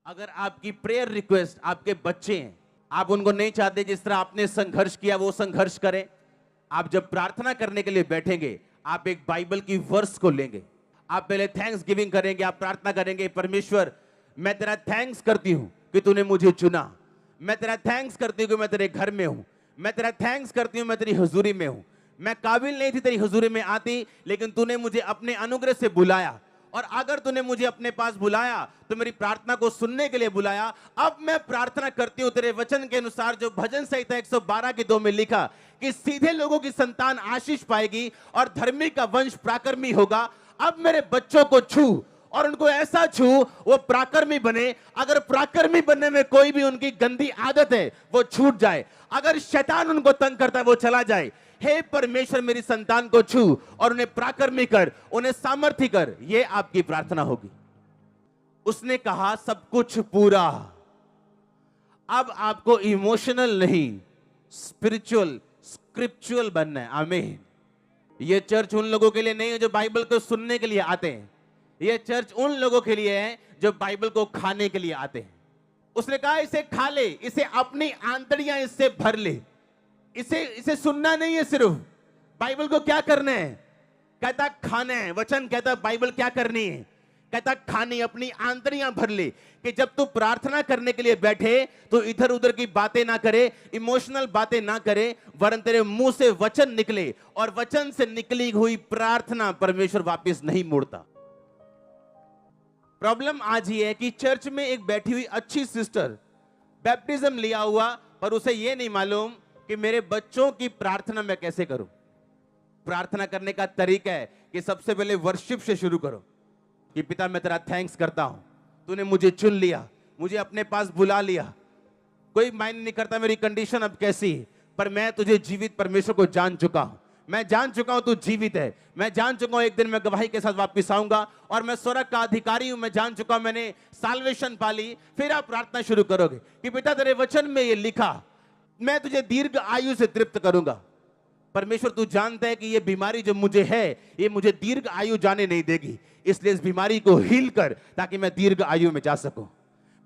अगर आपकी prayer request आपके बच्चे हैं, आप उनको नहीं चाहते जिस तरह आपने संघर्ष किया वो संघर्ष करें, आप जब प्रार्थना करने के लिए बैठेंगे, आप एक बाइबल की वर्स को लेंगे, आप पहले थैंक्स गिविंग करेंगे, आप प्रार्थना करेंगे, परमेश्वर मैं तेरा थैंक्स करती हूं कि तूने मुझे चुना, मैं तेरा थैंक्स करती हूं कि मैं तेरे घर में हूं, मैं तेरा थैंक्स करती हूं मैं तेरी हुजूरी में हूं, मैं काबिल नहीं थी तेरी हुजूरी में आती, लेकिन तूने मुझे अपने अनुग्रह से बुलाया, और अगर तूने मुझे अपने पास बुलाया तो मेरी प्रार्थना को सुनने के लिए बुलाया। अब मैं प्रार्थना करती हूं तेरे वचन के अनुसार, जो भजन संहिता 112 की 2 में लिखा कि सीधे लोगों की संतान आशीष पाएगी और धर्मी का वंश प्राकर्मी होगा। अब मेरे बच्चों को छू और उनको ऐसा छू वो प्राकर्मी बने। अगर प्राकर्मी बनने में कोई भी उनकी गंदी आदत है वो छूट जाए, अगर शैतान उनको तंग करता है वो चला जाए। हे परमेश्वर मेरी संतान को छू और उन्हें प्राकर्मी कर, उन्हें सामर्थ्य कर, ये आपकी प्रार्थना होगी। उसने कहा सब कुछ पूरा। अब आपको इमोशनल नहीं, स्पिरिचुअल स्क्रिप्चुअल बनना है। आमीन। ये चर्च उन लोगों के लिए नहीं है जो बाइबल को सुनने के लिए आते हैं, ये चर्च उन लोगों के लिए है जो बाइबल को खाने के लिए आते हैं। उसने कहा इसे खा ले, इसे अपनी आंतड़ियां इससे भर ले। इसे सुनना नहीं है सिर्फ, बाइबल को क्या करना है? कहता खाना है। वचन कहता बाइबल क्या करनी है? कहता खानी, अपनी आंतड़ियां भर ले। कि जब तू प्रार्थना करने के लिए बैठे तो इधर उधर की बातें ना करे, इमोशनल बातें ना करे, वरन तेरे मुंह से वचन निकले, और वचन से निकली हुई प्रार्थना परमेश्वर वापस नहीं मोड़ता। प्रॉब्लम आज ही है कि चर्च में एक बैठी हुई अच्छी सिस्टर बैप्टिज्म लिया हुआ, पर उसे यह नहीं मालूम कि मेरे बच्चों की प्रार्थना मैं कैसे करूं। प्रार्थना करने का तरीका है कि सबसे पहले वर्शिप से शुरू करो कि पिता मैं तेरा थैंक्स करता हूं, तूने मुझे चुन लिया, मुझे अपने पास बुला लिया। कोई मायने नहीं करता मेरी कंडीशन अब कैसी है, पर मैं तुझे जीवित परमेश्वर को जान चुका हूं। मैं जान चुका हूं तू जीवित है, मैं जान चुका हूं एक दिन मैं गवाही के साथ वापस आऊंगा, और मैं स्वर्ग का अधिकारी हूं, मैं जान चुका हूं मैंने साल्वेशन पाली। फिर आप प्रार्थना शुरू करोगे कि पिता तेरे वचन में ये लिखा, मैं तुझे दीर्घ आयु से तृप्त करूंगा। परमेश्वर तू जानता है कि ये बीमारी जो मुझे है ये मुझे दीर्घ आयु जाने नहीं देगी, इसलिए इस बीमारी को हील कर ताकि मैं दीर्घ आयु में जा सकूं।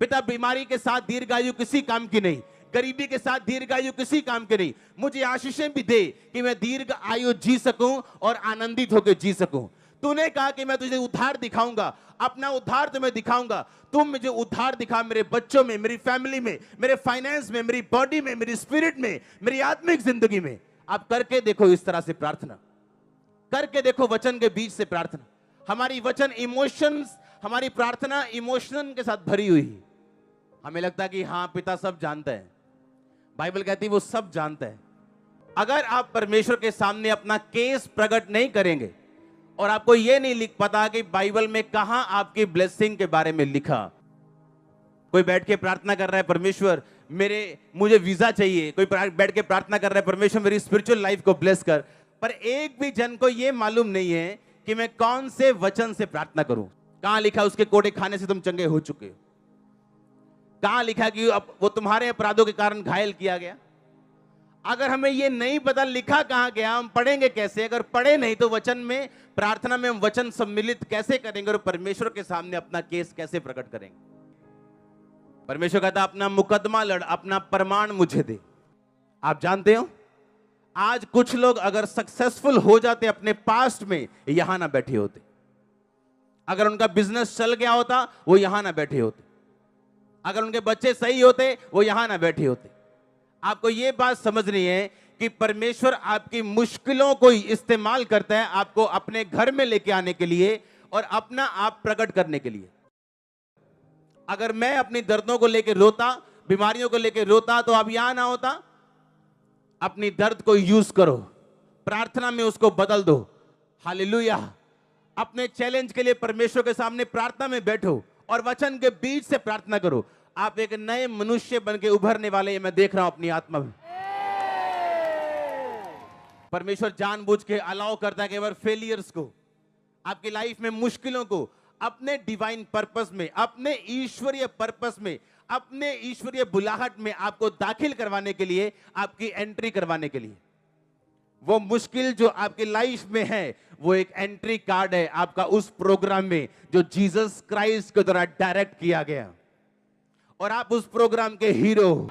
पिता बीमारी के साथ दीर्घ आयु किसी काम की नहीं, गरीबी के साथ दीर्घ आयु किसी काम की नहीं। मुझे आशीषें भी दे कि मैं दीर्घ आयु जी सकूं और आनंदित होकर जी सकूं। तूने कहा कि मैं तुझे उद्धार दिखाऊंगा, अपना उद्धार तुम्हें दिखाऊंगा। तुम मुझे उद्धार दिखा मेरे बच्चों में, मेरी फैमिली में, मेरे फाइनेंस में, मेरी बॉडी में, मेरी स्पिरिट में, मेरी आत्मिक जिंदगी में। आप करके देखो, इस तरह से प्रार्थना करके देखो, वचन के बीच से प्रार्थना। हमारी वचन इमोशंस, हमारी प्रार्थना इमोशन के साथ भरी हुई है। हमें लगता है कि हाँ पिता सब जानता है, बाइबल कहती है वो सब जानता है। अगर आप परमेश्वर के सामने अपना केस प्रकट नहीं करेंगे और आपको यह नहीं लिख पता कि बाइबल में कहां आपकी ब्लेसिंग के बारे में लिखा। कोई बैठ के प्रार्थना कर रहा है परमेश्वर मुझे वीजा चाहिए, कोई बैठ के प्रार्थना कर रहा है परमेश्वर मेरी स्पिरिचुअल लाइफ को ब्लेस कर, पर एक भी जन को यह मालूम नहीं है कि मैं कौन से वचन से प्रार्थना करूं। कहां लिखा उसके कोड़े खाने से तुम चंगे हो चुके हो? कहां लिखा कि वो तुम्हारे अपराधों के कारण घायल किया गया? अगर हमें ये नहीं पता लिखा कहां गया, हम पढ़ेंगे कैसे? अगर पढ़े नहीं तो वचन में, प्रार्थना में हम वचन सम्मिलित कैसे करेंगे और परमेश्वर के सामने अपना केस कैसे प्रकट करेंगे? परमेश्वर कहता अपना मुकदमा लड़, अपना प्रमाण मुझे दे। आप जानते हो आज कुछ लोग अगर सक्सेसफुल हो जाते अपने पास्ट में, यहां ना बैठे होते। अगर उनका बिजनेस चल गया होता वो यहां ना बैठे होते। अगर उनके बच्चे सही होते वो यहां ना बैठे होते। आपको यह बात समझनी है कि परमेश्वर आपकी मुश्किलों को इस्तेमाल करता है आपको अपने घर में लेके आने के लिए और अपना आप प्रकट करने के लिए। अगर मैं अपनी दर्दों को लेकर रोता, बीमारियों को लेकर रोता, तो आप यहां ना होता। अपनी दर्द को यूज करो, प्रार्थना में उसको बदल दो। हालेलुया। अपने चैलेंज के लिए परमेश्वर के सामने प्रार्थना में बैठो और वचन के बीच से प्रार्थना करो। आप एक नए मनुष्य बन के उभरने वाले, मैं देख रहा हूं अपनी आत्मा में। परमेश्वर जानबूझ के अलाउ करता है कि अगर फेलियर्स को, आपकी लाइफ में मुश्किलों को अपने डिवाइन पर्पस में, अपने ईश्वरीय पर्पस में, अपने ईश्वरीय बुलाहट में आपको दाखिल करवाने के लिए, आपकी एंट्री करवाने के लिए। वो मुश्किल जो आपकी लाइफ में है वो एक एंट्री कार्ड है आपका उस प्रोग्राम में जो जीसस क्राइस्ट के द्वारा डायरेक्ट किया गया। और आप उस प्रोग्राम के हीरो हो।